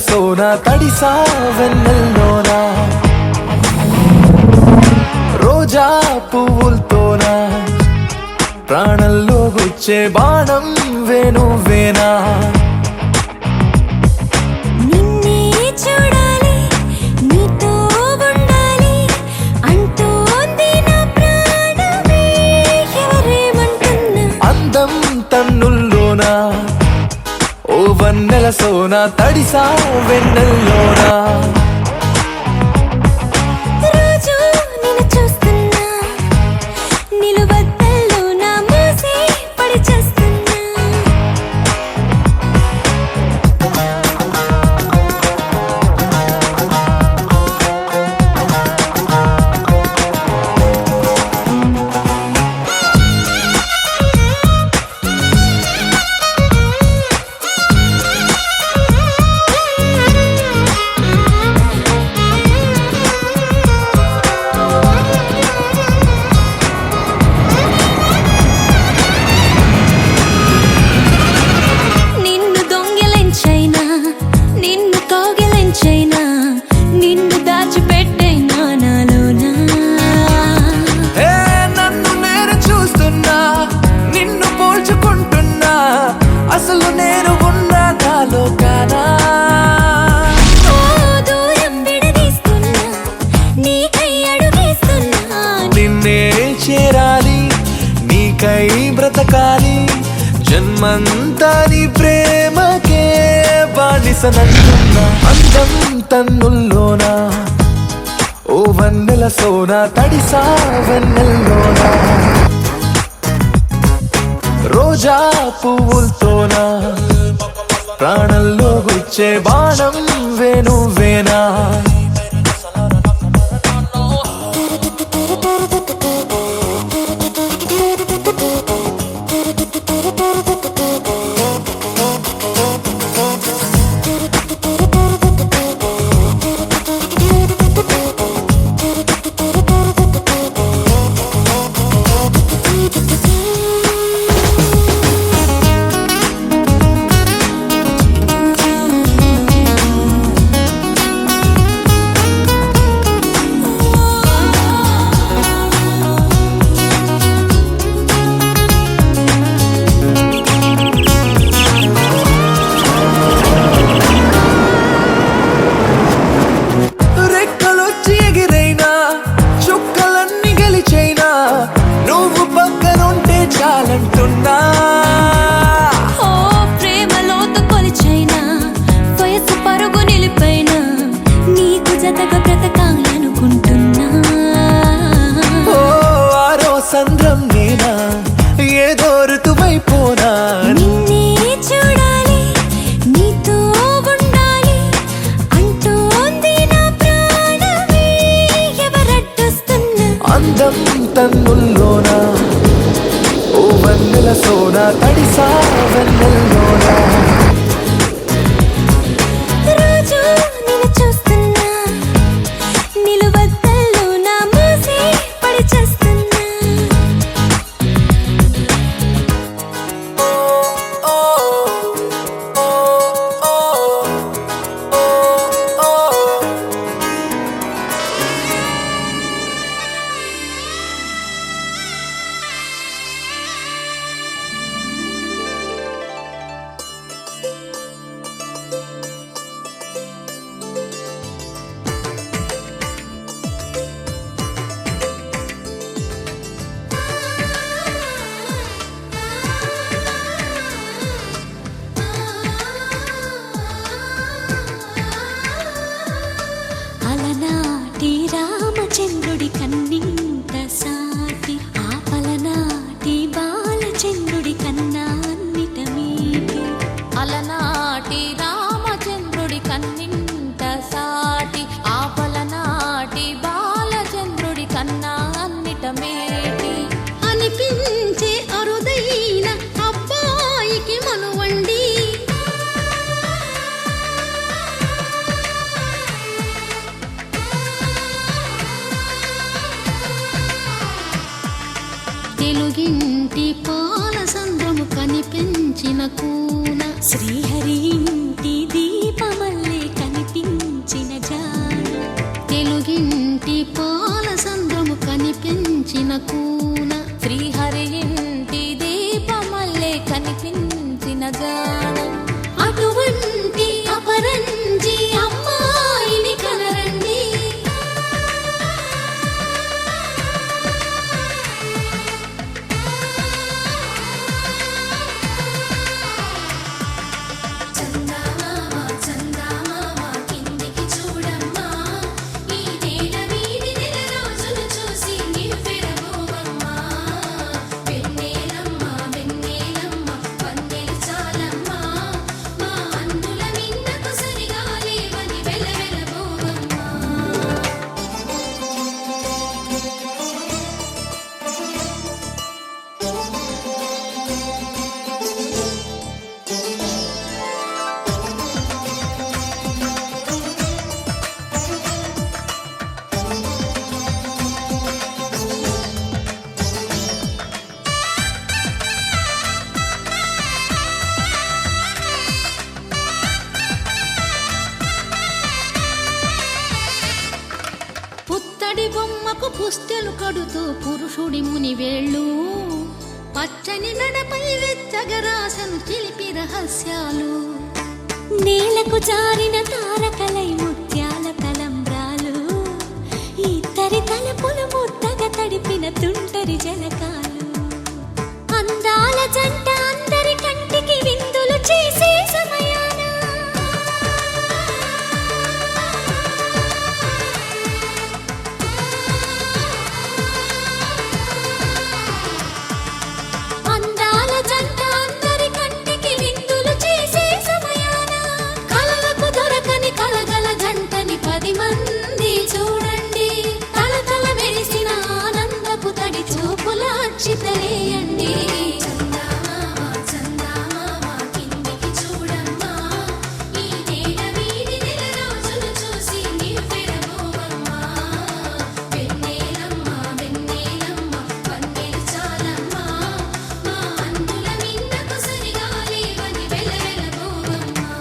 సోనా తడిసా వెన్నెల్లోనా రోజా పువ్వులతోనా ప్రాణంలో గుచ్చే బాణం వేణువేనా తన్నుల్లోనా ఓ వన్నెల సోనా తడిసా వెన్నెల్లోనా రోజు నిన్ను చూస్తున్నా నిలువద్దల్లోనా మూసి పడి చేస్తున్నా నిన్ను దాచిపెట్టేనా నాలోనా నన్ను నేను చూస్తున్నా నిన్ను పోల్చుకుంటున్నా అసలు నేను ఉన్నా నాలో కానా దూరం విడదీస్తున్నా నీకై అడుగేస్తున్నా నిన్నే చేరాలి నీకై బ్రతకాలి జన్మంతా నీ ప్రేమకే బానిసనంటున్నా అందం తన్నుల్లోనా ఓ వన్నెల సోనా తడిసా వెన్నెల్లోనా రోజా పువ్వులతోనా ప్రాణంలో గుచ్చే బాణం వేణువేనా చాలంటున్నా ఓ ప్రేమలోతు కొలిచైనా వయసు పరుగు నిలిపైనా నీకు జతగా బ్రతకాలనుకుంటున్నా ఓ ఆరో సంద్రం నేనా ఏదో ఋతువైపోనా నిన్నే చూడాలి నీతో ఉండాలి అంటోంది నా ప్రాణమే ఎవరడ్డొస్తున్నా అందం తన్నుల్లోనా ఓ వన్నెల సోనా తడిసా వెన్నెల్లోనా రోజు నిన్ను చూస్తున్నా నిలువద్దల్లోనా మూసి పడి చేస్తున్నా అలనాటి రామచంద్రుడి కన్నింత సాటి ఆపలనాటి బాలచంద్రుడి కన్నా అన్నిట మీటి అలనాటి రామచంద్రుడి కన్నింత సాటి ఆపలనాటి బాలచంద్రుడి కన్నా అన్నిట మేటి అనిపించే అరుదైన అబ్బాయికి మనువండి తెలుగింటి పాల సంద్రము కనిపించిన కూన శ్రీహరి ఇంటి దీపమల్లే తెలుగింటి పాల సంద్రము కనిపించిన కూన శ్రీహరి ఇంటి దీపమల్లే కనిపించిన జానం అటువంటి అపరంజి అమ్మాయిని కనరండి. చందమామ చందమామ కిందికి చూడమ్మా, ఈ నేల వీడి నెల రోజులు చూసి నివ్వెరబోవమ్మా. వెన్నెలమ్మ వెన్నెలమ్మ వన్నెలు చాలమ్మా, మా అన్నుల మిన్నకు సరిగా లేవని వెలవెలబోవమ్మా. పుత్తడి బొమ్మకు పుస్తెలు కడుతూ పురుషుడి ముని వేళ్ళు, పచ్చని నడపై వెచ్చగరాసను చిలిపి రహస్యాలు. నేలకు జారిన తారకలై ముత్యాల తలంబ్రాలు, ఇద్దరి తలపులు ముద్దగా తడిపిన తుంటరి జలకాలు. అందాల జంట అందరి కంటికి విందులు చేసే సమయాన అందాల జంట అందరి కంటికి విందులు చేసే సమయాన కలలకు దొరకని కలగల జంటని 10 మంది చూడండి. తలతల మెరిసిన ఆనందపు తడి చూపుల అచ్చితలేయండి. చందమామ చందమామ కిందికి చూడమ్మా, ఈ నేల వీడి నెల రోజులు చూసి నివ్వెరబోవమ్మా. వెన్నెలమ్మ వెన్నెలమ్మ వన్నెలు చాలమ్మా, మా అన్నుల మిన్నకు సరిగా లేవని వెలవెలబోవమ్మా.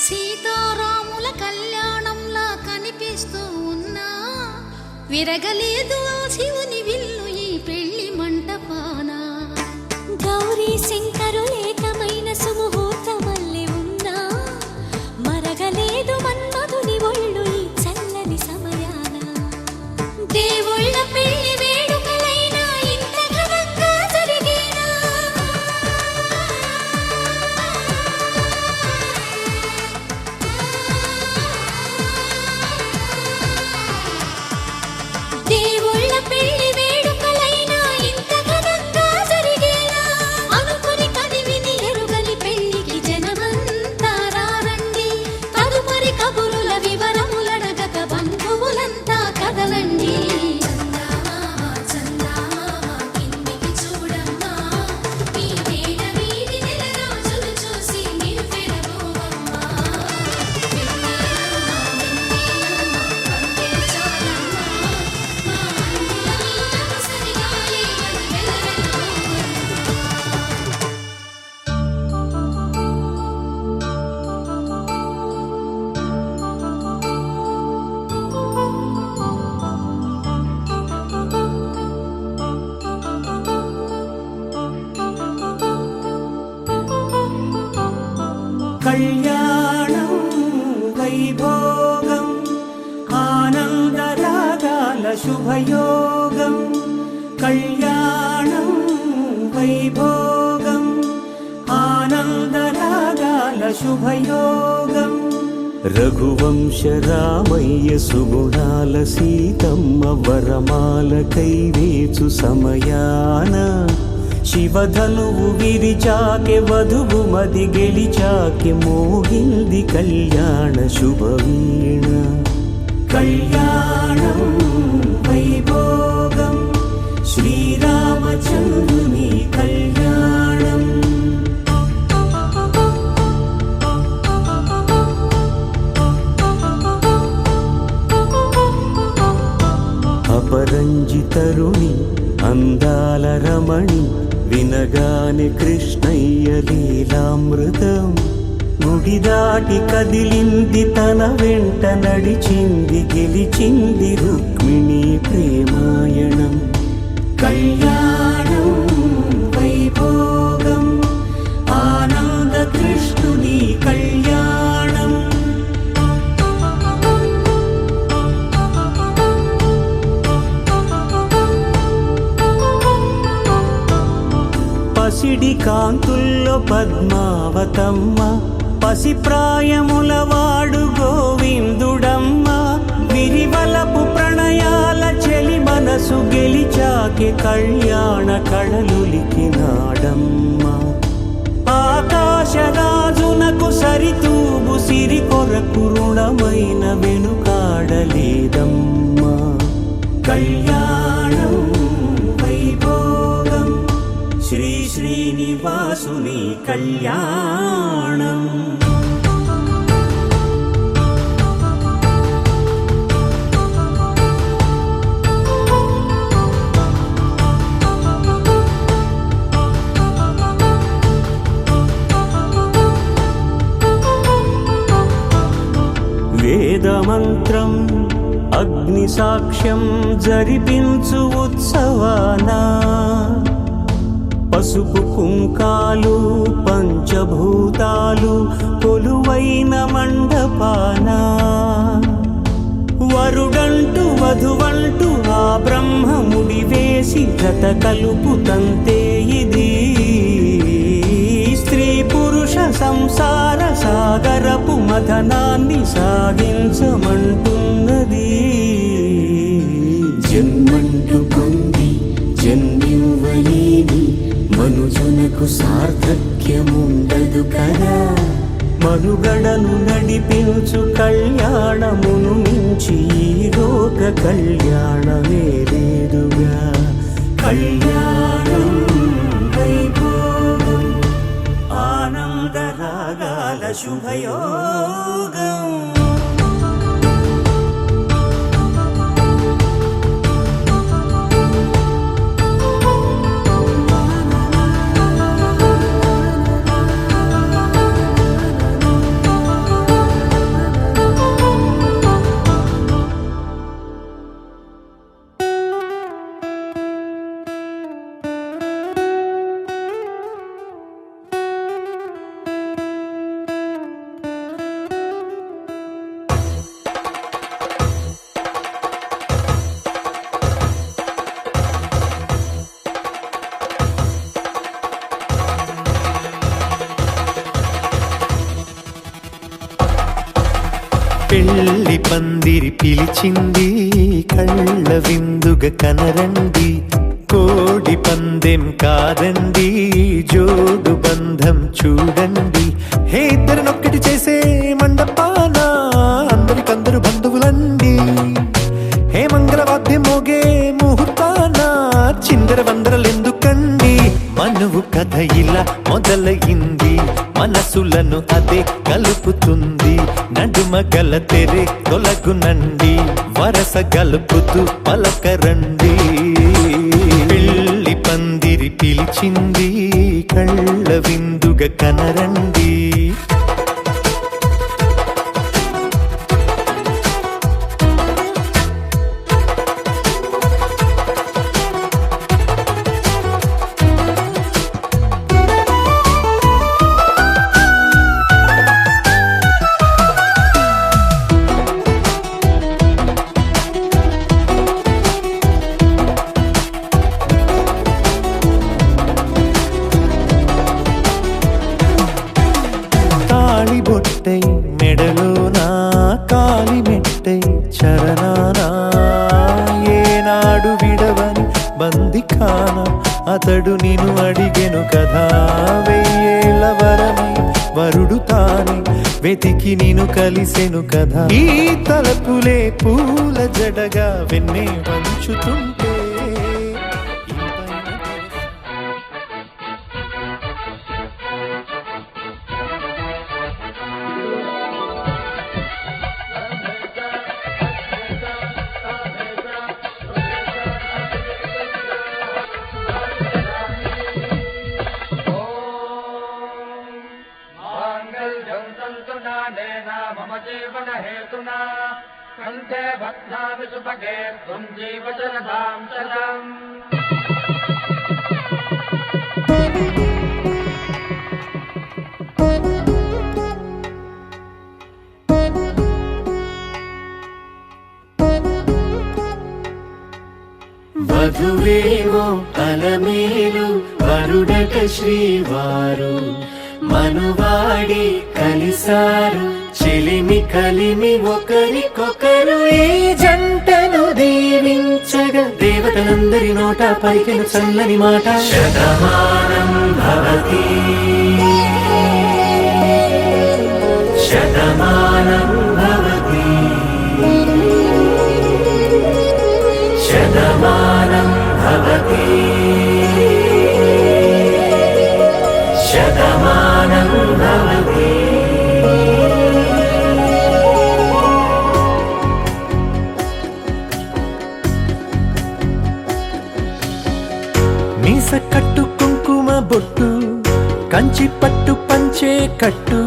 సీతారాముల కళ్యాణంలా కనిపిస్తూ ఉన్నా, విరగలేదు ఆ శివుని విల్లు ఈ పెళ్లి మంటపాన. గౌరీ శంకరులేకమైన సుముహూర్తమల్లి ఉన్నా, మరగలేదు మన్మధుని ఒళ్ళు ఈ చల్లని సమయాన. దేవుళ్ళ పెళ్లి వేడుకలైనా ఇంత ఘనంగా జరిగేనా? దేవుళ్ళ పెళ్లి వేడుకలైనా ఇంత ఘనంగా జరిగేనా? అనుకుని కదివిని ఎరుగని పెళ్లికి జనమంతా రారండి. తదుపరి కబురుల వివరములడగక బంధువులంతా కదలండి. చందమామ చందమామ కిందికి చూడమ్మా, ఈ నేల వీడి నెల రోజులు చూసి నివ్వెరబోవమ్మా. వెన్నెలమ్మ వెన్నెలమ్మ వన్నెలు చాలమ్మా, మా అన్నుల మిన్నకు సరిగా లేవని వెలవెలబోవమ్మా. కళ్యాణం వైభోగం ఆనందరాగాల శుభయోగం. కళ్యాణం వైభోగం ఆనందరాగాల శుభయోగం. రఘువంశ రామయ్య సుగుణాల సీతమ్మ వరమాల కైవేచు సమయాన, శివధనువు విరిచాకె వధువు మది గెలిచాకె మోగింది కళ్యాణ శుభవీణ. కళ్యాణం వైభోగం శ్రీరామచంద్రుని కళ్యాణం. అపరంజితరుణి అందాల రమణి వినగానే కృష్ణయ్య లీలామృతం. గుడి దాటి కదిలింది తన వెంట నడిచింది గెలిచింది రుక్మిణి ప్రేమాయణం. కళ్యాణం వైభోగం ఆనంద కృష్ణుని కళ్యాణం. పసిడి కాంతుల్లో పద్మావతమ్మ పసిప్రాయముల వాడు గోవిందుడమ్మ. విరివలపు ప్రణయాల చెలి మనసు గెలిచాకే కళ్యాణ కళలులికినాడమ్మ. ఆకాశరాజునకు సరితూగు సిరి కొరకు రుణమైన వెనుకాడలేదమ్మా. కళ్యాణం వైభోగం శ్రీ శ్రీనివాసుని కళ్యాణం. వేదమంత్రం అగ్ని సాక్ష్యం జరిపించు ఉత్సవానా. పసుపు కుంకాలు పంచభూతాలు కొలువైన మండపాన. వరుడంటూ వధువంటూ ఆ బ్రహ్మముడి వేసి జత కలుపుతంతే ఇది. స్త్రీ పురుష సంసార సాగరపు మథనాన్ని సాగించమంటున్నది. జన్మంటూ పొంది జన్మివ్వలేని మనుజునకు సార్థక్యముండదు కదా. మనుగడను నడిపించు కళ్యాణమును మించి ఈ లోక కళ్యాణమే లేదుగా. కళ్యాణం వైభోగం ఆనందరాగాల శుభయోగం. పెళ్లి పందిరి పిలిచింది కళ్ళ విందుగ కనరండి. కోడి పందెం కాదండి జోడు బంధం చూడండి. హే ఇద్దరినొక్కటి చేసే మండపాన అందరికందరు బంధువులండి. హే మంగళవాద్యం మోగే ముహూర్తాన చిందర వందరలెందుకండి. మనువు కథ ఇలా మొదలయింది మనసులను అదే కలుపుతుంది. నడుమ గల తెరే తొలగునండి వరస గలుపుతూ పలకరండి. పెళ్లి పందిరి పిలిచింది కళ్ళ విందుగ కనరండి. బొట్టై మెడలోనా కాలి మెట్టై చరణానా. ఏనాడు విడవని బందిఖాన అతడు నిన్ను అడిగెను కదా. వెయ్యేళ్ళ వరమై వరుడు తానే వెతికి నిన్ను కలిసెను కదా. ఈ తలపులే పూల జడగా వెన్నే వంచుతుంటే जीवन हेतुना कंठे बध्नामि सुभगे त्वं जीवशरदां शतम् వధువేవో అలమేలు వరుడట శ్రీవారు మనువాడి కలిసారు చెలిమి కలిమి ఒకరికొకరు ఈ జంటను దీవించగా దేవతలందరి నోట పలికిన చల్లని మాట శతమానం భవతి శతమానం భవతి శతమానం భవతి శతమానం భవతి మీస కట్టు కుంకుమ బొట్టు కంచి పట్టు పంచే కట్టు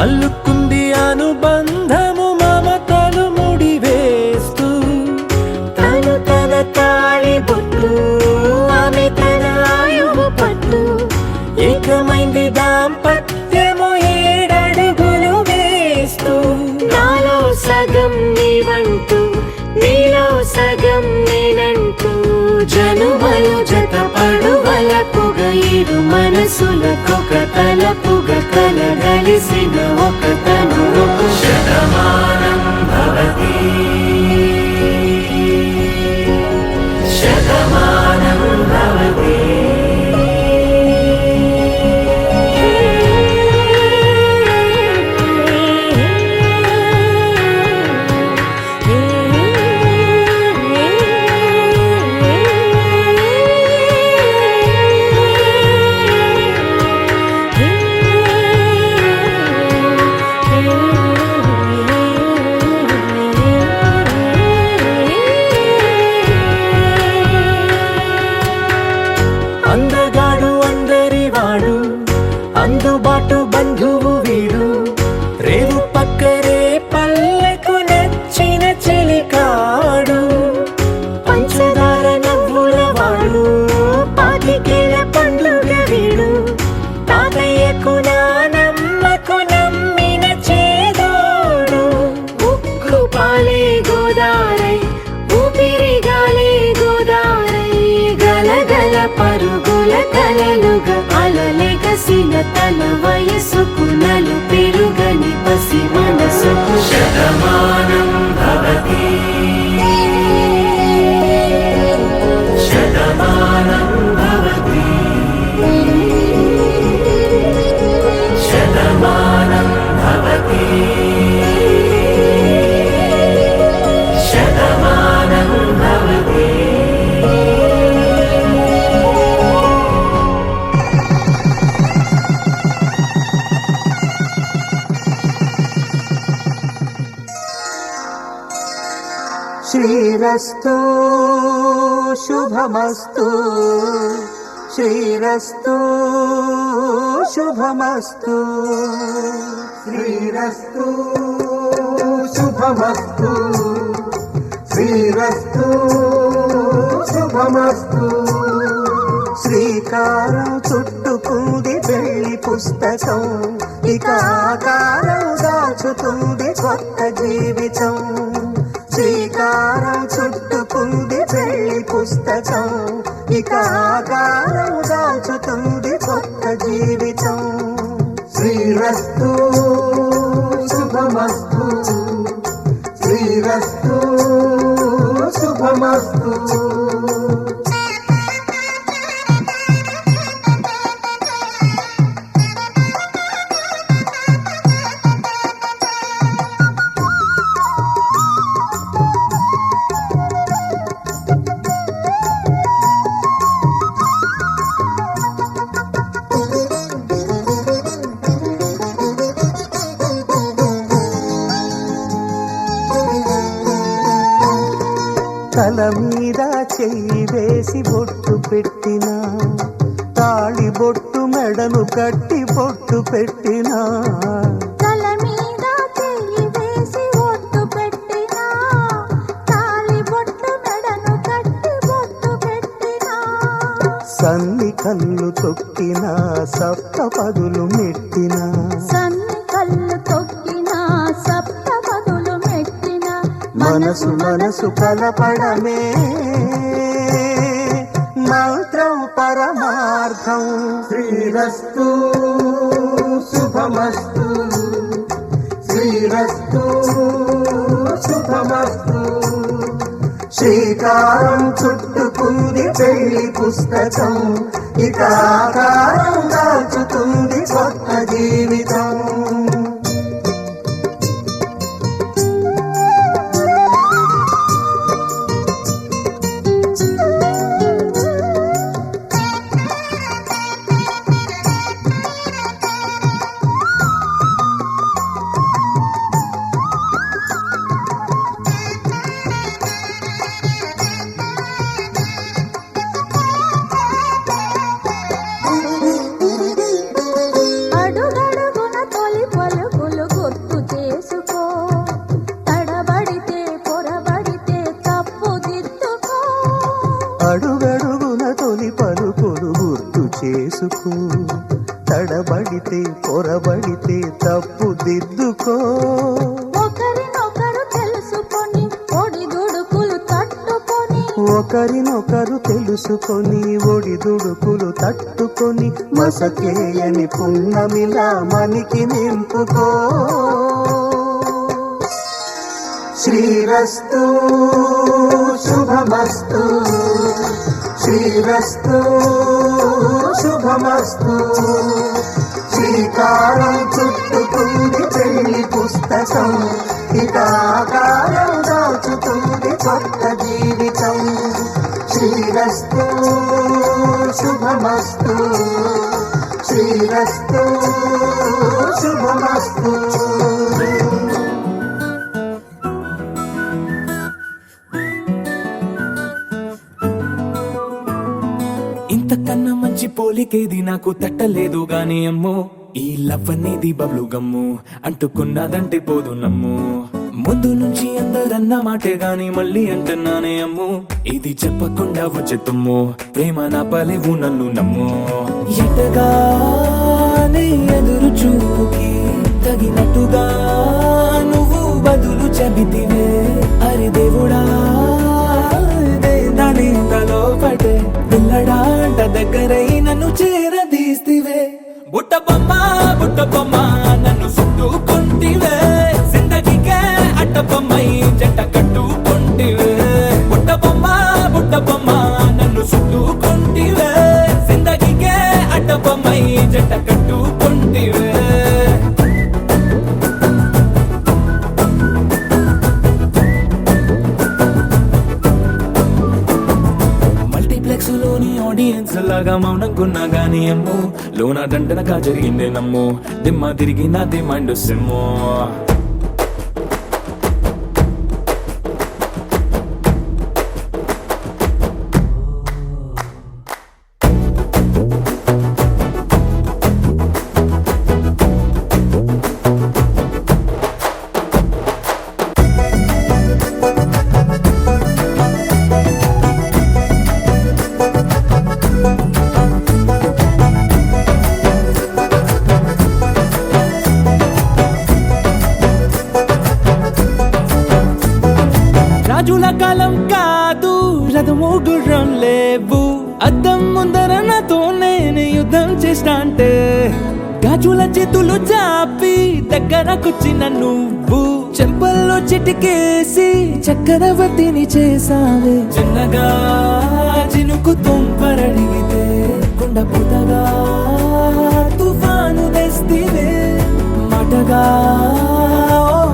అల్లుకుంది అనుబంధము మమతలు ముడివేస్తూ తను తన తాళి బొట్టు ఆమె తన ఆయువు పట్టు ఏకమైంది దాంపత్యము 7 అడుగులు వేస్తూ నాలో సగం నీవంటూ నీలో సగం నేనంటూ జనుమలు జత పడువలపుగ ఇరు మనసులకొక తలపుగ కలగలిసిన ఒక తను శతమానం భవతి శతమానం భవతి అందగాడు అందరివాడు అందుబాటు బంధువు వీడు రేవు పక్కరే పల్లెకు నచ్చిన చెలికాడు పంచదార నవ్వుల వాడు పాతికేల పండుగ వీడు తాతయ్యకు నానమ్మకు నమ్మిన చేదోడు ఉక్కు పాలే గోదారై ఊపిరిగాలే గోదారై గలగల పరుగుల కలలుగా అలలెగసిన తన వయసుకు నలు పెరుగని పసి మనసుకు శతమానం భవతి శతమానం భవతి శతమానం భవతి శతమానం భవతి శ్రీరస్తు శుభమస్తు శ్రీరస్తు శుభమస్తు శ్రీరస్తు శుభమస్తు శ్రీరస్తు శుభమస్తు శ్రీకారం చుట్టుకుంది పెళ్లి పుస్తకం ఇక ఆకారం దాచుతుంది కొత్త జీవితం శ్రీకారం చుట్టుకుంది పెళ్లి పుస్తకం ఇక ఆకారం దాచుతుంది కొత్త జీవితం శ్రీరస్తు శుభమస్తు శ్రీరస్తు శుభమస్తు తల మీద చెయ్యి వేసి బొట్టు పెట్టినా తాళి బొట్టు మెడను కట్టి బొట్టు పెట్టినా తల మీద చెయ్యి సన్ని కళ్ళు తొక్కిన సప్తపదులు మెట్టిన సన్ని కళ్ళు తొక్కిన సప్తపదులు మెట్టిన మనసు మనసు కలపడమే మంత్రం పరమార్థం. శ్రీరస్తు శుభమస్తు, శ్రీరస్తు శుభమస్తు. శ్రీకారం చుట్టుకుంది పెళ్లి పుస్తకం, ఇక ఆకారం దాల్చుతుంది కొత్త జీవితం. అడుగడుగున తొలి పలుకులు గుర్తు చేసుకో, తడబడితే పొరబడితే తప్పు దిద్దుకో. అడుగడుగున తొలి పలుకులు గుర్తు చేసుకో, తడబడితే పొరబడితే తప్పు దిద్దుకో. ఒకరినొకరు తెలుసుకొని ఒడిదుడుకులు తట్టుకొని, ఒకరినొకరు తెలుసుకొని ఒడిదుడుకులు తట్టుకొని మసకేయని పున్నమిలా మనికి నింపుకో. శ్రీరస్తు శుభమస్తు, శ్రీరస్తు శుభమస్తు. శ్రీకారం చుట్టుకుంది పెళ్లి పుస్తకం, ఇక ఆకారం దాచుతుంది కొత్త జీవితం. శ్రీరస్తు శుభమస్తు, శ్రీరస్తు శుభమస్తు. ఇంతకన్నా మంచి పోలికేది నాకు తట్టలేదు గాని అమ్మో, ఈ లవ్ అనేది బబ్లు గమ్ము, అంటుకున్నదంటే పోదు నమ్ము. ముందు నుంచి అందరన్న మాటే గాని మళ్ళీ అంటున్నానే అమ్ము, ఇది చెప్పకుండా వచ్చేతుమ్ము, ప్రేమ నా పలేవు నన్ను నమ్ము. ఎటగానే ఎదురు చూకి తగినట్టుగా నువ్వు బదులు చెబితివే. అరే దేవుడా దాని తలో పడే పిల్లడాంట దగ్గరై నన్ను చేరదీస్తివే. బుట్ట బొమ్మ నన్ను చుట్టుకుంటివే, జిందగీకే అట్ట బొమ్మై జంట కట్టుకుంటివే. బుట్ట బొమ్మ నన్ను చుట్టుకుంటివే, జిందగీకే అట్ట బొమ్మై జంట కట్టుకుంటివే. మల్టీప్లెక్స్ లోని ఆడియన్స్ లాగా మౌనంకున్నా గానీ అమ్ము, లోన దండనగా జరిగిందే నమ్ము, దిమ్మ తిరిగి నాది మైండ్ సిమ్ము. రాజుల కాలం కాదు, రథము గుర్రం లేవు, అద్దం ముందర నాతో నేను యుద్ధం చేస్తా అంటే, గాజుల చేతులు చాపి దగ్గరకొచ్చిన నువ్వు, చెంపల్లో చిటికేసి చక్రవర్తిని చేసావే. చిన్నగా చినుకు తుంపరడిగితే కుండ పుతగా తుఫాను తెస్తివే. మాటగా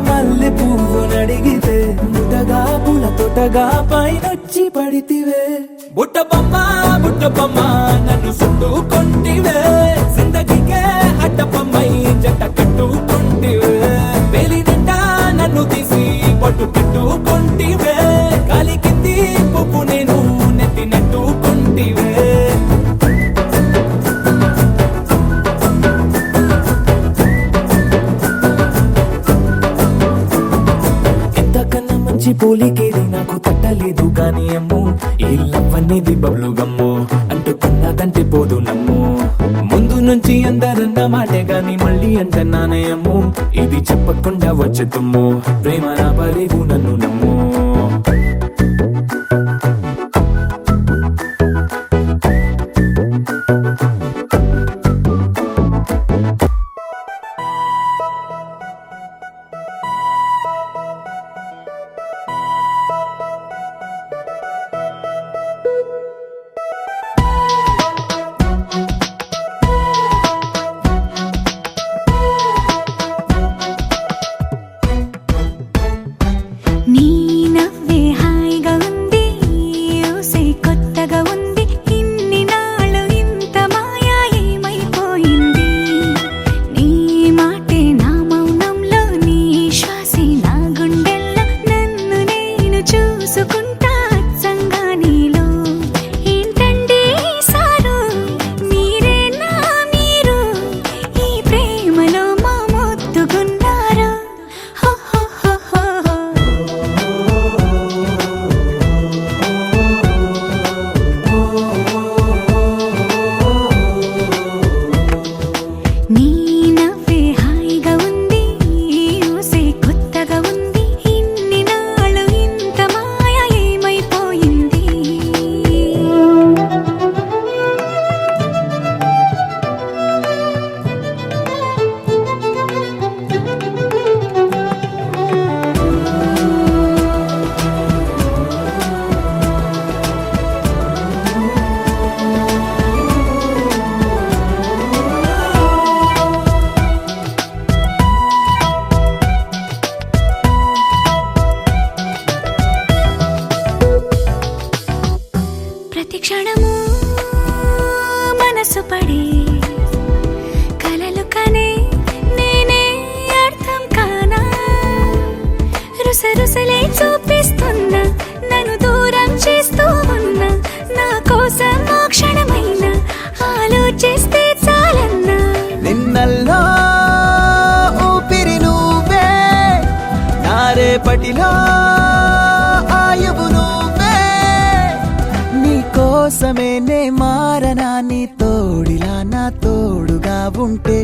మల్లె పువ్వు నడిగితే ముదగా పుల తొటగా పైనొచ్చి పడితివే. బుట్ట బొమ్మ నన్ను చుట్టుకుంటివే, జిందగీకే అట్ట బొమ్మై జంట కట్టుకుంటివే. వేలి నిండా నన్ను తీసి పట్టు కట్టుకుంటివే, కాలి కింది పువ్వు నేను నెత్తి నెట్టుకుంటివే. మంచి పోలికేది నాకు తట్టలేదు గానీ అమ్ము, ఈ లవ్ అనేది బబ్లు గమ్ము, అంటుకున్నదంటే పోదు నమ్ము. ముందు నుంచి అందరన్న మాటే గాని మళ్ళీ అంటున్నానే అమ్ము. ఇది చెప్పకుండా వచ్చే తుమ్ము, ప్రేమ నా పలేవు నన్ను నమ్ము. నీ నవ్వే హాయిగా ఉంది, ఊసే కొత్తగా ఉంది. ఇన్ని నాళ్ళు ఇంత మాయా ఏమైపోయింది? నీ మాటే నా మౌనంలో, నీ శ్వాసే నా గుండెల్లో. నన్ను నేను చూసుకుంటా అచ్చంగా నీలో. ఏంటండి సారు, మీరేనా మీరు? ఈ ప్రేమలో మా మొత్తుకున్నారు. హో హో హో హో హో. నీ నవ్వే హాయిగా ఉంది, ఊసే కొత్తగా ఉంది. ఇన్ని నాళ్ళు ఇంత మాయ ఏమైపోయింది? ప్రతి క్షణము మనసు పడే కలలు కనే నేనే అర్థం కానా? రుసరుసలే చూపిస్తున్నా, నన్ను దూరం చేస్తూ ఉన్నా. నా కోసం ఓ క్షణమైనా ఆలోచిస్తే చాలన్నా. నిన్నల్లో ఊపిరి నువ్వే, నా రేపటిలో ఆయువు నువ్వే. నీ కోసమే నే మారనా, నీ తోడిలా నా తోడుగా ఉంటే.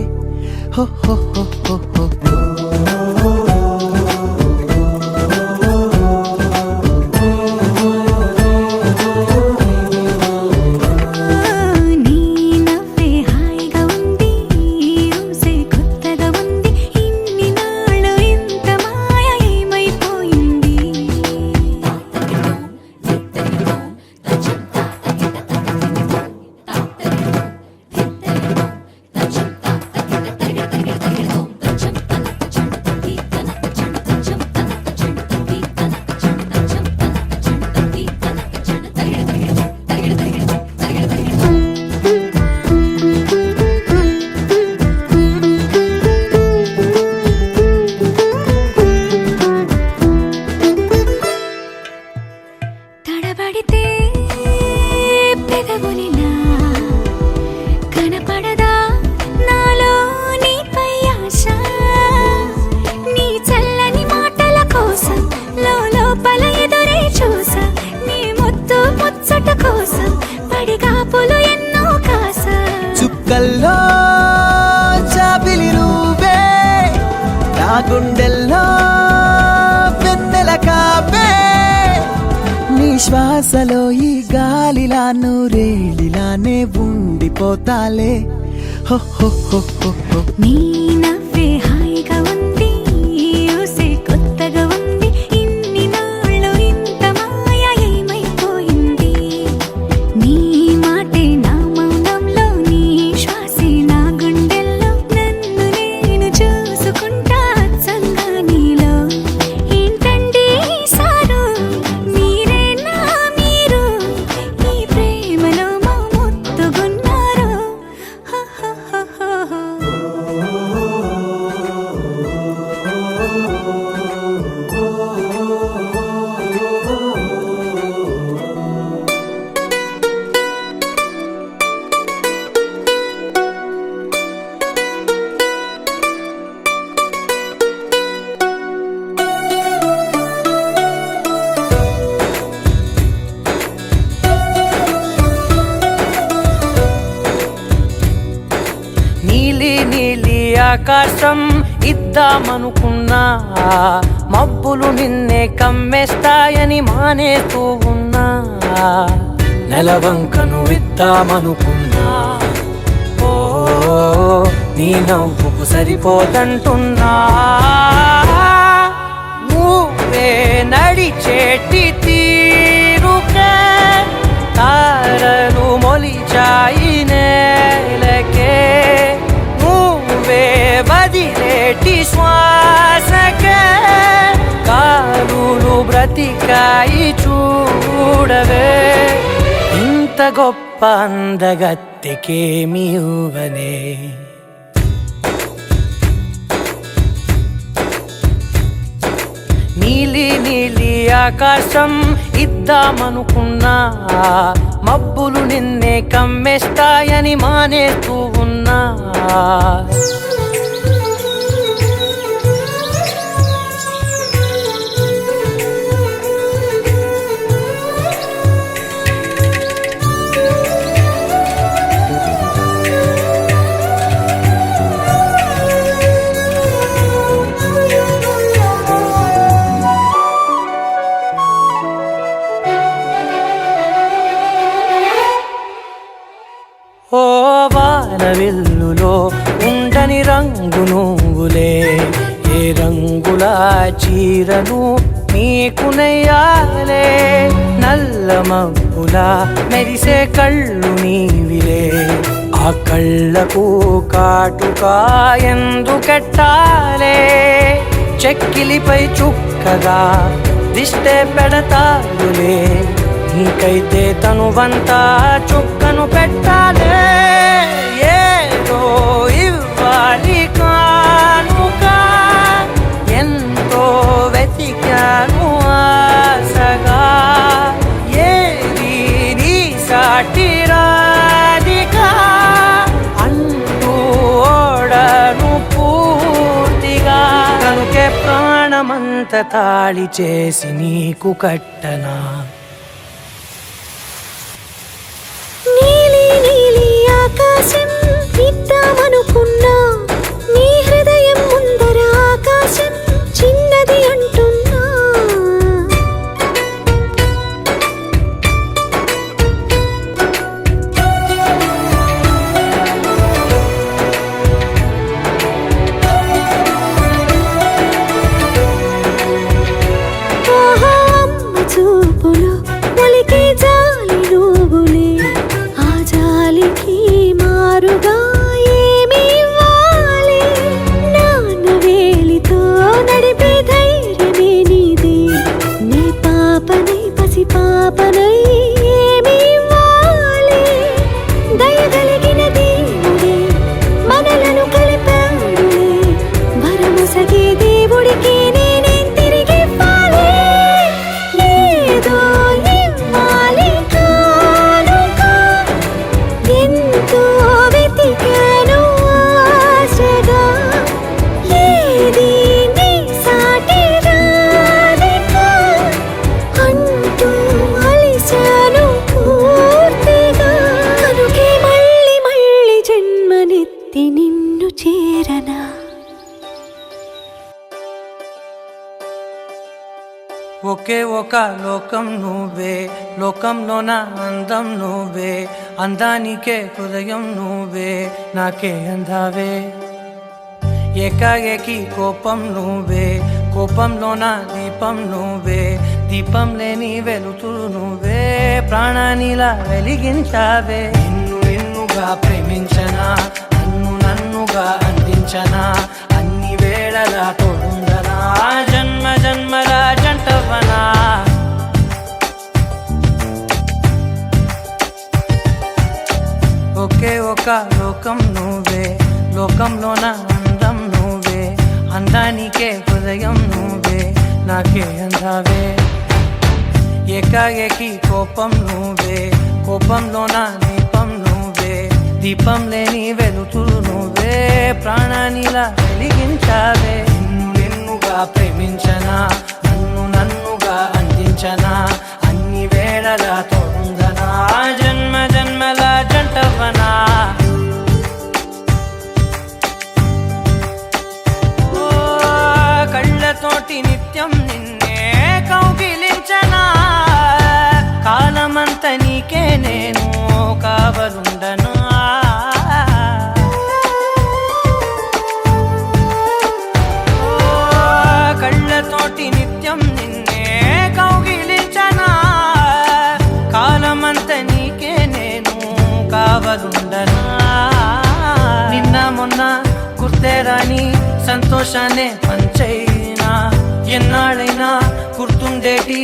హో హో హో హో హో. నీ నవ్వే హాయిగా ఉంది, ఊసే కొత్తగా ఉంది. ఇన్ని నాళ్ళు ఇంత మాయ ఏమైపోయింది? తడబడితే పెదవులిలా కనపడదా నాలో నీపై ఆశ? నీ చల్లని మాటల కోసం లోపల ఎదురే చూసా. నీ ముద్దు ముచ్చట కోసం పడిగాపులు ఎన్నో కాసా. చుక్కల్లో చాపిలి నువ్వే, నా గుండెల్లో వెన్నెల కాపే. నీ శ్వాసలో ఈ గాలిలా నూరేలిలానే ఉండిపోతాలే. హో హో హో హో హో. నీ నవ్వే హాయిగా ఉంది, ఊసే కొత్తగా ఉంది. ఇన్ని నాళ్ళు ఇంత మాయ ఏమైపోయింది? నీ మాటే నా మౌనంలో, నీ శ్వాసే నా గుండెల్లో. నన్ను నేను చూసుకుంటా అచ్చంగా నీలో. ఏంటండి సారు, మీరేనా మీరు? ఈ ప్రేమలో మా మొత్తుకున్నారు. హో హో హో హో హో. ఆకాశం ఇద్దామనుకున్నా మబ్బులు నిన్నే కమ్మేస్తాయని మానేస్తూ ఉన్నా నెలవంకను ఇద్దామనుకున్నా ఓ నీ నవ్వుకు సరిపోదంటున్నా నువ్వే నడిచేటి తీరుకే తారలు మొలిచాయి నేలకే నువ్వే వదిలేటి శ్వాసకే కారులు బ్రతికాయి చూడవే ఇంత గొప్ప అందగత్తెకేమి ఇవ్వనే నీలి నీలి ఆకాశం ఇద్దామనుకున్నా మబ్బులు నిన్నే కమ్మేస్తాయని మానేస్తూ ఉన్నా ఓ వానవిల్లులో ఉండని రంగు నువ్వులే ఏ రంగుల చీరను నీకు నెయ్యాలే నల్ల మబ్బుల మెరిసే కళ్ళు నీవిలే ఆ కళ్ళకు కాటుకా ఎందుకెట్టాలే చెక్కిలిపై చుక్కగా దిష్టే పెడతారులే నీకైతే తనువంతా చుక్కను పెట్టాలే ఏదో ఇవ్వాలి కానుక ఎంతో వెతికాను ఆశగా ఏది నీ సాటి రాధికా అంటూ ఓడను పూర్తిగా కనుకే ప్రాణమంత తాళి చేసి నీకు కట్టనా నీలి నీలి ఆకాశం ఇద్దామనుకున్నా నీ హృదయం ముందర ఆకాశం చిన్నది అంటున్నా ఆహా అమ్మ చూపులో ఒలికే జాలి నువ్వులే ఆ జాలికి మారుగా ఏమి ఇవ్వాలి నాన్న వేలితో నడిపే ధైర్యమే నీదే నీ పాపనై పసి పాపనై ఏమి ఇవ్వాలి దయగలిగిన దేవుడే మనలను కలిపాడులే భరమసగే దేవుడికి నేనేం తిరిగివ్వాలి ఏదో ఇవ్వాలి కానుక ఎంతో వెతికాను ఆశగా ఏది నీ సాటి రాధిక అంటూ అలిశాను పూర్తిగా కనుకే మళ్ళీ మళ్ళీ జన్మనెత్తి నిన్ను చేరనా ఒకే ఒక లోకం నువ్వే లోకంలో నా అందం నువ్వే అందానికే హృదయం నువ్వే నాకే అందావే ఏకాఏకి కోపం నువ్వే కోపంలో నా దీపం నువ్వే దీపం లేని వెలుతురు నువ్వే ప్రాణానిలా వెలిగించావే నిన్నుగా ప్రేమించనా నన్నుగా అందించనా అన్ని వేళలా తోడుండనా జన్మ జన్మల జంటవనా ఒకే ఒక లోకం నువ్వే లోకంలో నా అందం నువ్వే అందానికే హృదయం నువ్వే నాకే అందావే ఏకాఏకి కోపం నువ్వే కోపంలో నా దీపం నువ్వే దీపం లేని వెలుతురు నువ్వే ప్రాణానిలా వెలిగించావే నిన్నుగా ప్రేమించనా నన్నుగా అందించనా అన్ని వేళలా తోడుందనా జన్మ జన్మల జంటవనా ఉండనా నిన్న మొన్న గుర్తే రాని సంతోషాన్ని పంచైనా ఎన్నాళ్ళైనా గుర్తుండేటి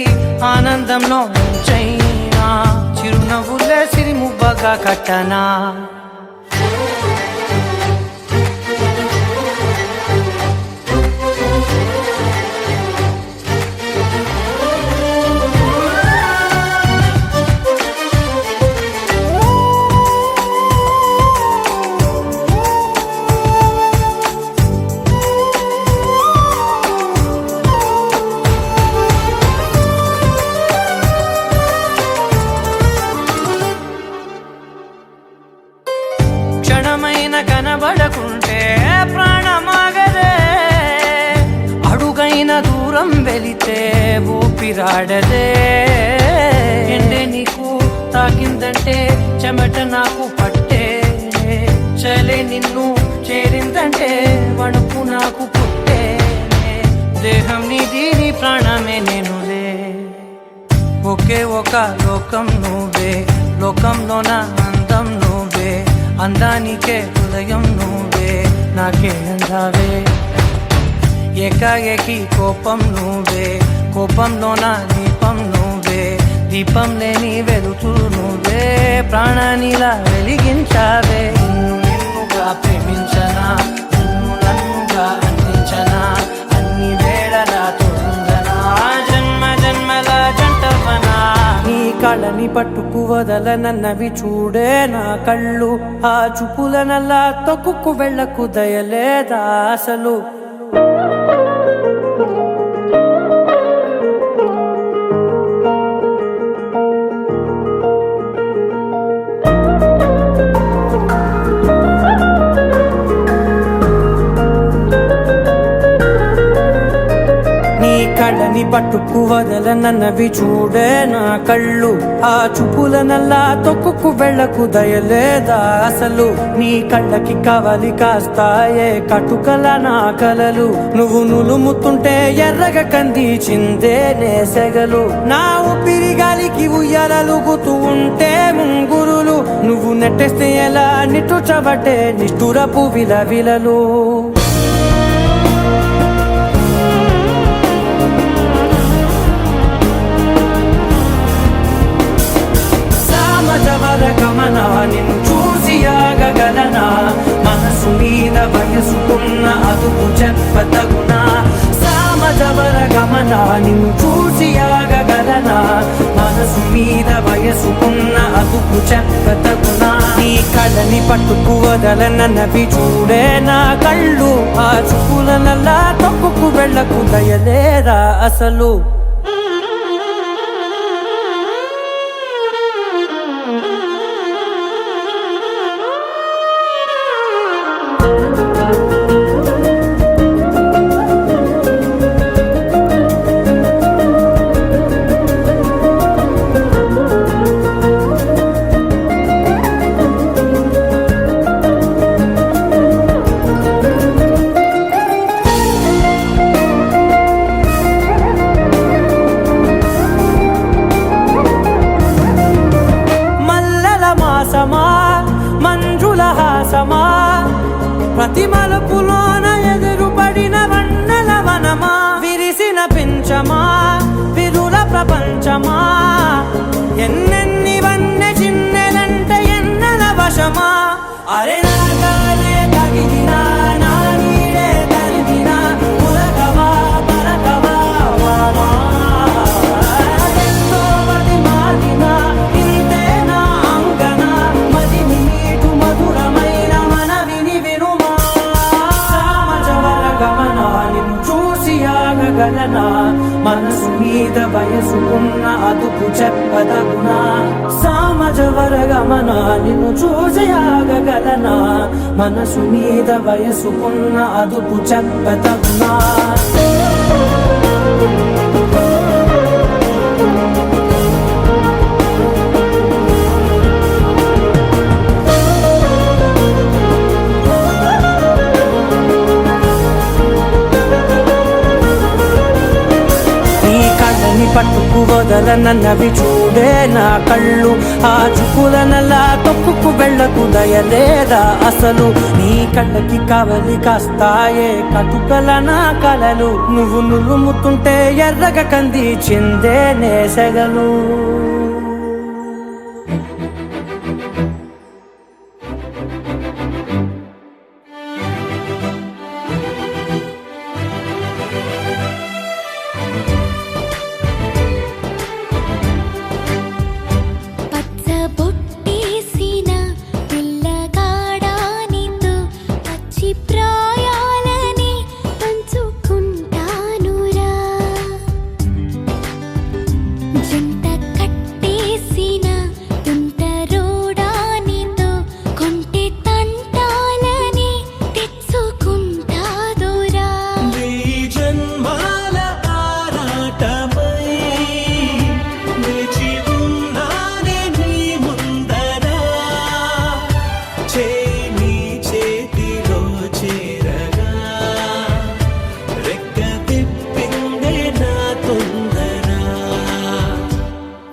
ఆనందంలో ముంచైనా చిరునవ్వులే సిరిముబ్బగా కట్టనా క్షణమైన కనబడకుంటే ప్రాణమాగదే అడుగైన దూరం వెళితే ఊపిరాడదే ఎండే నీకు తాకిందంటే చెమట నాకు పట్టే చలే నిన్ను చేరిందంటే వణుకు నాకు పుట్టే దేహం నీది నీ ప్రాణమే నేనులే ఒకే ఒక లోకం నువ్వే లోకంలోన అందం నువ్వే అందానికే హృదయం నువ్వే నాకే అందావే ఏకాఏకి కోపం నువ్వే కోపంలోన దీపం నువ్వే దీపం లేని వెలుతురు నువ్వే ప్రాణానిలా వెలిగించావే నిన్నుగా ప్రేమించనా నిన్ను నన్నుగా అందించనా అన్ని వేళలా తోడుందనా జన్మ జన్మల జంటవనా నీ కళ్ళని పట్టుకు వదలనన్నవి చూడే నా కళ్ళు ఆ చూపులనల్లా తొక్కుకు వెళ్ళకు దయలేదా అసలు కళ్ళని పట్టుకు వదలనన్నవి చూడే నా కళ్ళు ఆ చూపులనల్లా తొక్కుకు వెళ్ళకు దయలేదా అసలు నీ కళ్ళకి కవలి కాస్తాయే కటుకల నా కలలు నువ్వు నులుముతుంటే ఎర్రగ కంది చిందే నేసెగలు నా ఊపిరి గాలికి ఉయ్యాలలుగుతూ ఉంటే ముంగురులు నువ్వు నెట్టేస్తే ఎలా నిట్టుచబట్టే నిష్ఠురపు విలవిలలు గమనా నిన్ను చూసి ఆగగలనా మనసు మీద వయసుకున్న అదుపు చెప్పతగునా సామజవర గమనా నిన్ను చూసి ఆగగలనా మనసు మీద వయసుకున్న అదుపు చెప్పతగునా నీ కళ్ళని పట్టుకు వదలనన్నవి చూడే నా కళ్ళు ఆ చూపులనల్లా తప్పుకు వెళ్ళకు దయలేరా అసలు మంజుల హాసమా ప్రతి మలుపులోన ఎదురుపడిన వన్నెల వనమా విరిసిన పించమా విరుల ప్రపంచమా ఎన్నెన్ని వన్నె చిన్నెలంటే ఎన్నెల వశమా అరే నాగాలే తగిలినా నా నీడే తరిమినా ఉలకవా పలకవా వామా ఎంతో మది మాదినా ఇంతేనా అంగన మదిని నీటు మధురమైన మనవిని వినుమా సామజవర గమనా నిన్ను చూసి ఆగగలనా మనసు మీద వయసుకున్న అదుపు చెప్పదగునా సామజవర గమనా నిన్ను చూసి ఆగగలనా మనసు మీద వయసుకున్న అదుపు చెప్పదగునా పట్టుకు వదలనన్నవి చూడే నా కళ్ళు. ఆ చూపులనలా తొక్కుకు వెళ్ళకు దయలేదా అసలు? నీ కళ్ళకి కావలి కాస్తాయే కటుకల నా కలలు. నువ్వు నులుముతుంటే ఎర్రగ కంది చిందే నేసెగలు. పచ్చబొట్టేసిన పిల్లగాడానితో పచ్చి ప్రాయాలని పంచుకుంటానురా. జంట కట్టేసిన తుంటరోడానితో కొంటె తంటాలని తెచ్చుకుంటాదురా. వెయ్యి జన్మాల ఆరాటమై వేచి ఉన్నానే నీ ముందరా. చేయి నీ చేతిలో చేరగా రెక్క తిప్పిందే నా తొందర.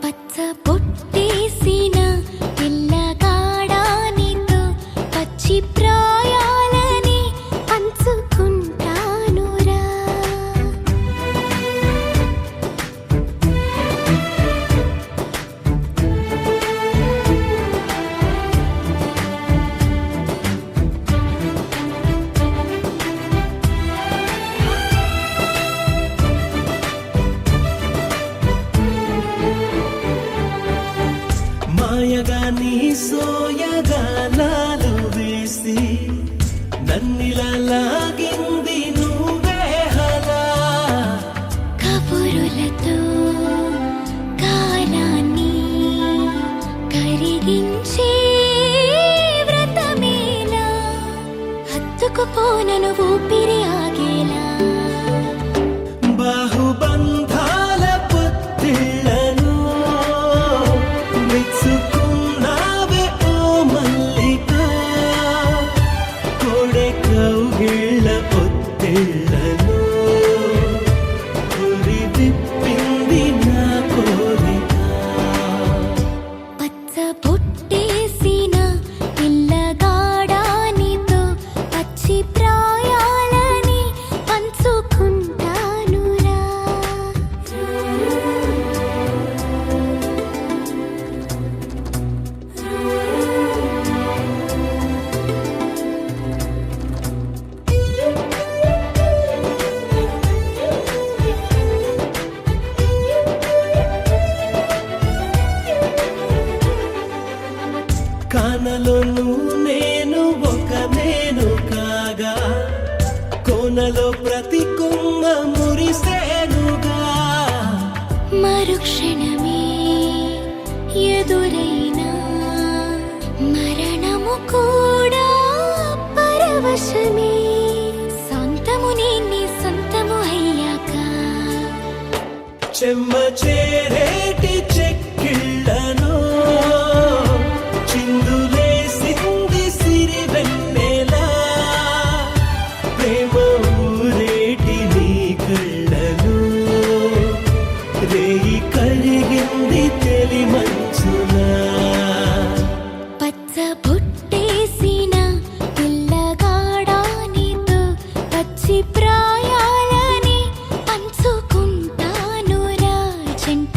పచ్చబొట్టేసిన పిల్లగాడానితో పచ్చి ప్రాయాలని పంచుకుంటానురా. మాయగా నీ సోయగాలాలు వేసి నన్నిలా లాగింది నువ్వే హలా. కబురులతో కాలాన్ని కరిగించే వ్రతమేలా హత్తుకుపోనను ఊపిరి ఆగేలా. బాహుబంధాల పొత్తిళ్లను మెచ్చుకున్నావే ఓ మల్లిక. కోడె కౌగిళ్ళ పొత్తిళ్లను ఉరి విప్పింది నా కోరిక. పచ్చబొట్టేసిన పిల్లగాడానితో పచ్చి ప్రాయాలని పంచుకుంటానురా. కానలోను నేను ఒక నేను కాగా కోనలో ప్రతి కొమ్మ మురిసేనుగా. మరుక్షణమే ఎదురైనా మరణము కూడా పరవశమే. సొంతము నీ సొంతము అయ్యాక చెమ్మ చేరేటి చెక్కిళ్ళను చిందులేసింది సిరి వెన్నెలా. ప్రేమ ఊరేటి నీ కళ్ళను రేయి కరిగింది తెలి మంచులా. పచ్చబొట్టేసిన పిల్లగాడానితో పచ్చి ప్రాయాలని పంచుకుంటానురా. జంట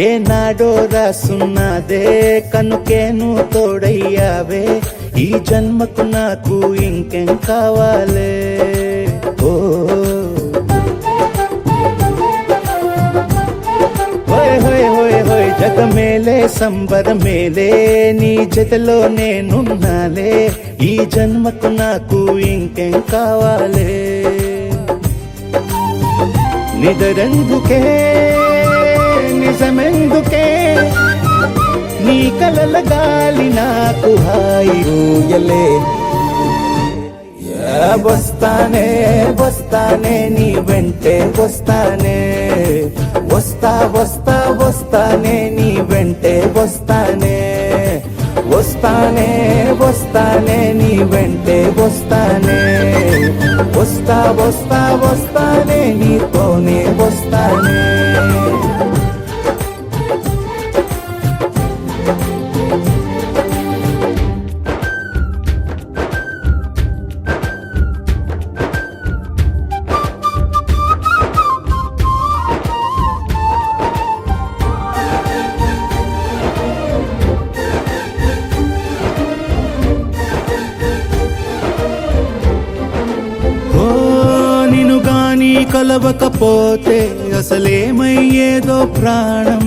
ఏనాడో రాసున్నదే కనుకే నువ్వు తోడయ్యావే ఈ జన్మకు నాకు ఇంకేం కావాలే ఓ హోయ్ హోయ్ హోయ్ హోయ్ జగ మేలే సంబర మేలే నీ జతలో నేనున్నాలే ఈ జన్మకు నాకు ఇంకేం కావాలే నిదరెందుకే నిజమెందుకే నీ కలల గాలి నాకు హాయి ఊయలే వస్తానే వస్తానే నీ వెంటే వస్తానే వస్తా వస్తా వస్తానే నీ వెంటే వస్తానే వస్తానే వస్తానే నీ వెంటే వస్తానే వస్తా వస్తా వస్తానే నీతోనే వస్తానే కలవకపోతే అసలేమయ్యేదో ప్రాణం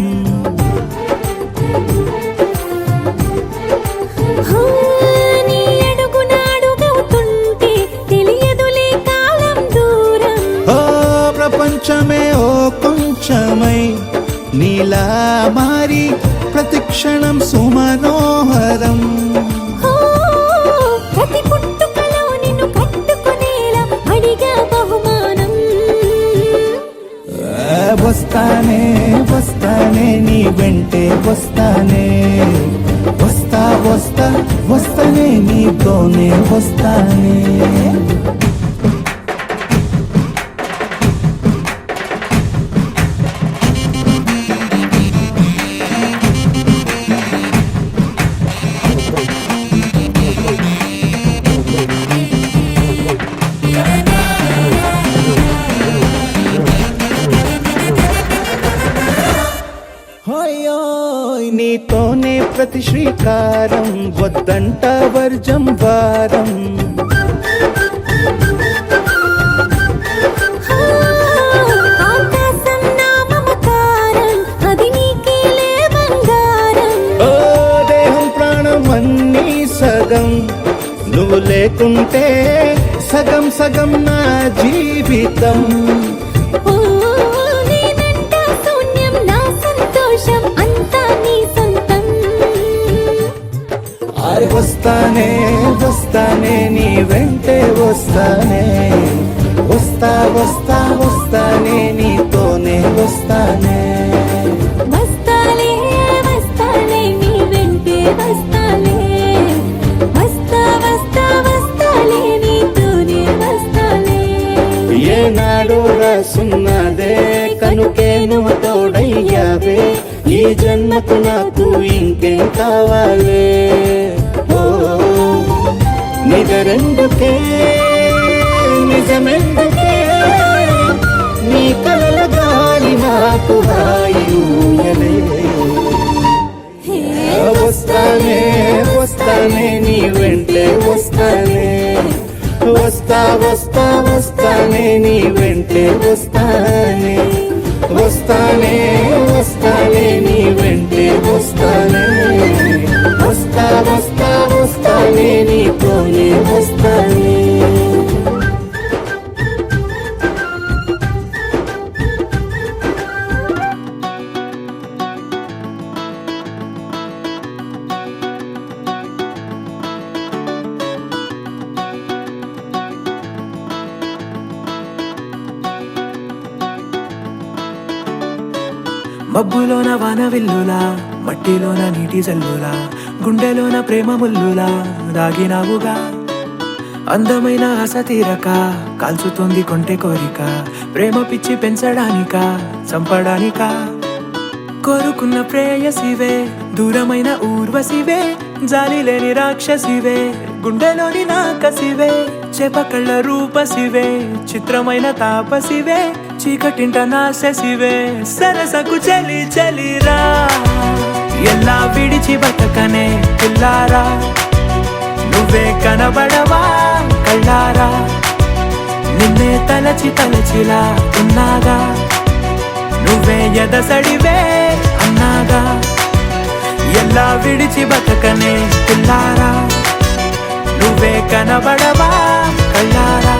నీ అడుగున అడుగవుతుంటే తెలియదులే కాలం దూరం ఓ ప్రపంచమే ఓ కొంచెమై నీలా మారి ప్రతిక్షణం సుమనోహరం ప్రతి పుట్టుకలో నిన్ను కట్టుకునేలా అడిగా బహుమానం వస్తానే వస్తానే నీ వెంటే వస్తానే వస్తా వస్తా వస్తానే నీతోనే వస్తానే నీతోనే ప్రతి శ్రీకారం వద్దంట వర్జం వారం ఆకాశం నా మమకారం అది నీకేలే బంగారం ఓ దేహం ప్రాణం అన్నీ సగం నువ్వు లేకుంటే సగం సగం నా జీవితం నేనంటా శూన్యం నా సంతోషం అంతా నీ సొంతం వస్తానే వస్తానే నీ వెంటే వస్తానే వస్తా వస్తా వస్తానే నీతోనే వస్తానే వస్తాలే వస్తాలే నీ వెంటే వస్తాలే వస్తా వస్తా వస్తాలే నీతోనే వస్తాలే ఏనాడు రాసున్నదే కనుకే నువ్వు తోడయ్యావే ఈ జన్మకు నాకు ఇంకేం కావాలే ఓ నిజరెందుకే నిజమెందుకే నీ కలల గాలి నాకు హాయి ఊయలే వస్తానే వస్తానే నీ వెంటే వస్తానే వస్తా వస్తా వస్తానే నీ వెంటే వస్తానే వస్తానే వస్తానే నీ వెంటే వస్తానే వస్తా వస్తా వస్తానే నీతోనే వస్తానే మబ్బులోన వాన విల్లులా మట్టిలోన నీటి జల్లులా గుండెలోన ప్రేమ ముల్లులా దాగినావుగా అందమైన ఆశ తీరక కాల్చుతోంది కొంటె కోరిక ప్రేమ పిచ్చి పెంచడానిక చంపడానిక కోరుకున్న ప్రేయసివే దూరమైన ఊర్వశివే జాలి లేని రాక్షసివే గుండెలోని నా కసివే చేపకళ్ళ రూపసివే చిత్రమైన తాపసివే చీకటింట నా శశివే సరసకు చలి చలిరా ఎలా విడిచి బతకనే పిల్లారా నువ్వే కనబడవా కళ్ళారా నిన్నే తలచి తలచిలా ఉన్నాగా నువ్వే ఎదసడివే అన్నాగా ఎలా విడిచి బతకనే పిల్లారా నువ్వే కనబడవా కళ్ళారా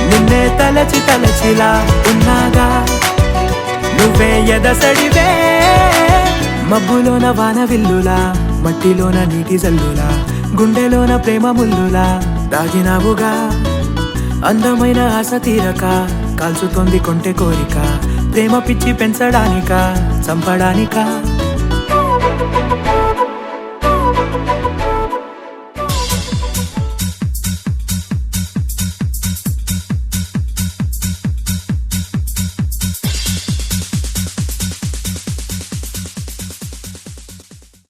నిన్నే తలచి తలచిలా ఉన్నాగా నువ్వే ఎదసడివే మబ్బులోన వాన విల్లులా మట్టిలోన నీటి జల్లులా గుండెలోన ప్రేమ ముల్లులా దాగినావుగా అందమైన ఆశ తీరక కాల్చుతోంది కొంటె కోరిక ప్రేమ పిచ్చి పెంచడానికా చంపడానికా